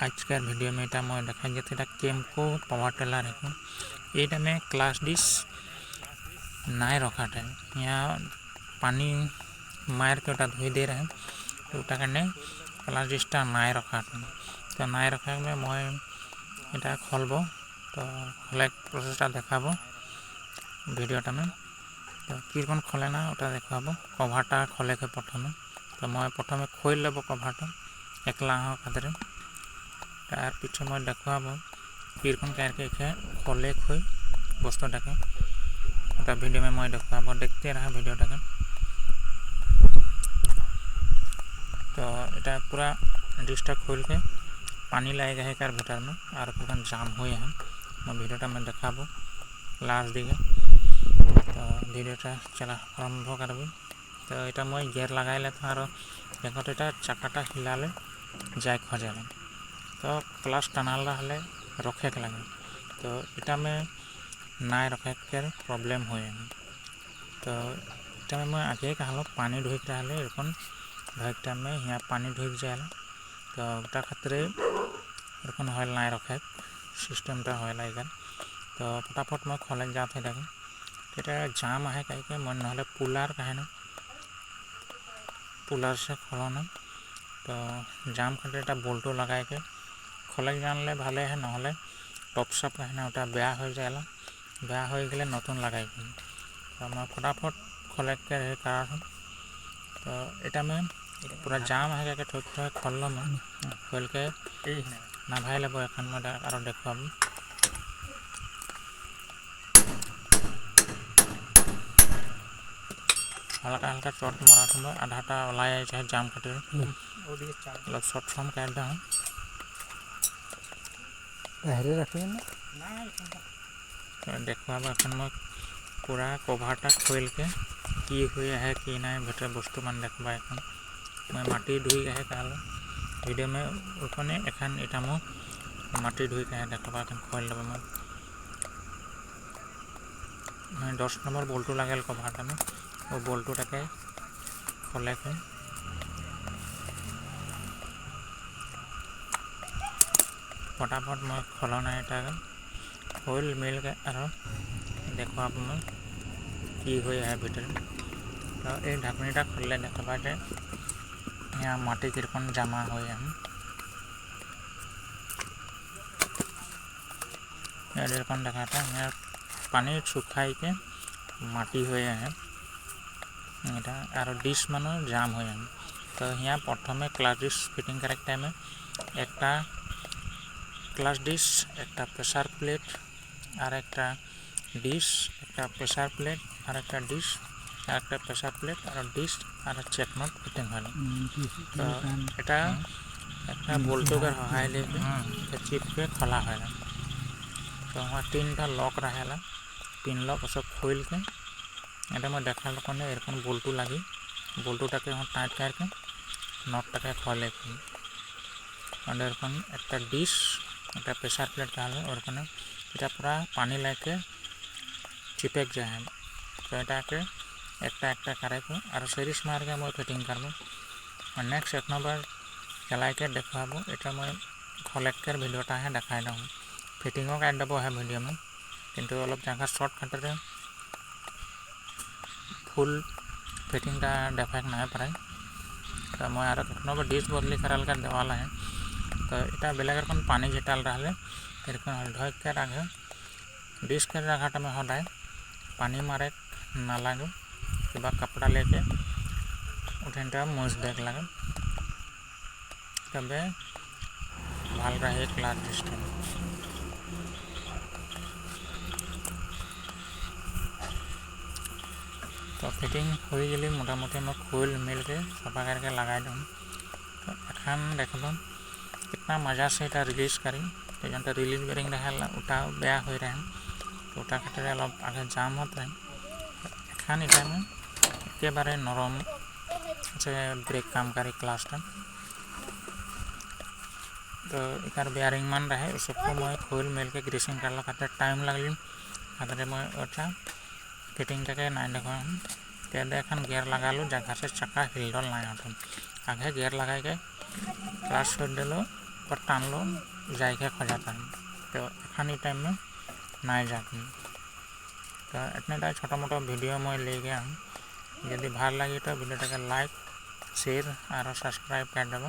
आजकार भिडियो में मैं देखा जो केमको पावर टेलर है ये में क्लास डिश नाय रखाटे यहाँ पानी मार के धोई दे रहे तो कारण क्लास डिशटा नाय रखाटे तो नाय रखा में मैं इटा खोलब तो खोले प्रोसेसटा देखाब भिडियोटा में तो किरकन खोले ना ओटा देखाब कभारटा खोले के प्रथम तो मैं प्रथम खोल लब कभारटा एकला खातिर तार पीछे मैं देखाब किरकन करके खोले खोई बस्तुटाके तो भिडियो में मैं देखाब देखते रहा भिडियोटाके तो इटा पूरा डिशटा खोल के पानी लगेगा है कार भीतर में और किरकन जाम हुए हैं मैं भिडियोटा में देखाब लास्ट दिखे तो भिडियोटा चला आरम्भ करबी तो इटा मैं गियर लगाई लेता और देखो इटा चाकाटा हिलाले जाए खजाले तो क्लास टानाल हले रखे के लगे तो इटा में नाय रखे के प्रॉब्लम हुए तो इटा में मैं आगे कहलो पानी ढुक रहा एरकम ढक टाइम में यहाँ पानी ढुक जाए तो गोटा खातिर एरकम हल नाय रखे सिस्टमटा हल इधर तो फटाफट मैं खोले जाते देखें तो जाम है कहीं मन ना पुलार कहे ना पुलार से खोलना तो जाम खातिर बोल्टो लगाए के खोले जानले भाले है ना टप साप है ओटा बेया हो जाएगा बेया हो गए नतून लगाई तो मैं फटाफट खोले के कारण तो इटा में पूरा जाम है क्या ठोक ठोक खोल मैं खोल के ना भाई लब एखन मैं और देखा हल्का हल्का चट मारा समय आधाटा ओलाई चाहे जाम खातिर शॉर्ट फॉर्म कर दूँ देखा एखन मैं पूरा कभारटा खोल के कि हुए है कि ना भीतर बस्तु मान देखा एखन मैं माटी धुई है कहल भिडियो में उठने एखन इटा मैं माटी धुई के देखा एखन खोल लब मैं 10 नम्बर बोल्टो लगे कभारटा में वो बोल्टोटाके खोले के फटाफट मैं खोलना इटा खोल मिल के और देखो आप मैं कि हुए है भीतर तो ये ढाकनीटा खोलले देखा यहाँ माटी किरकन जमा हुए हैं एरकम देखाता यहाँ पानी सुखाई के माटी हुए हैं और डिश मानो जाम हुए हैं तो यहाँ प्रथम क्लास डिश फिटिंग कर टाइम एक क्लास डिश एक प्रेसार प्लेट और एक डिश एक प्रेसार प्लेट और एक डिश और एक प्रेसार प्लेट और डिश और चेकनट फिटिंग है तो এটা একটা बोल्टोकर सहाय लेके चिप के खोला है तो वहाँ 3टा लॉक रहेला 3 लॉक सब खोल के এটা मैं देखा लोगों एरकम बोल्टो लगी बोल्टोटाके वहाँ टाइट करके नटटाके खोले और एरकम एक डिश एक प्रेसार प्लेट कहले और এটা पूरा पानी लेके चिपक जाए तो एटाके एक करे और सीरीज मार के मैं फिटिंग करब और नेक्स्ट एक नंबर चलाई के देखाब इटा मैं खोले के भिडियोटा है देखा दूँ फिटिंगों कर दब है भिडियो में किंतु अलग जगह शॉर्ट खातिर फुल फिटिंगटा देखाक ना पारे तो मैं और एक नंबर डिश बदली कराल कर देवाला है तो इटा बेलेग पानी झेटाल रहा एरकम ढक के रखे डिश के रखाटा में सदाय पानी मारे ना लगे क्या कपड़ा लेके उठेनटा मुछ देख लगे तब भल रहे क्लास डिशटा तो फिटिंग हो गई मोटामुटी मैं खोल मिल के सफा करके लगा दूँ तो एखन देख लो कितना मजा से इटा रिलीज करी तो जो रिलीज बेरिंग रहा उटा बेया हो रहे तो उटा खातिर अलग आगे जाम होते एखन इटा में एकेबारे नरम से ब्रेक काम करी क्लासटा तो इकार बेयरिंग मान रहे सबको मैं खोल मिल के ग्रीसिंग करला खातिर टाइम लगल खातिर मैं ओटा फिटिंगटाके ना देखो तेज एखन गियर लगालू जगह से चक्का हिलडल ना आगे गियर लगा के क्लास छोड़ दिलो ऊपर टान लो जायगा खोजाता है तो एखानी टाइम में नहीं जाती तो इतने छोटा मोटा भिडियो मैं ले गया जदि भल लगे तो भिडियो लाइक शेयर और सब्सक्राइब कर देव।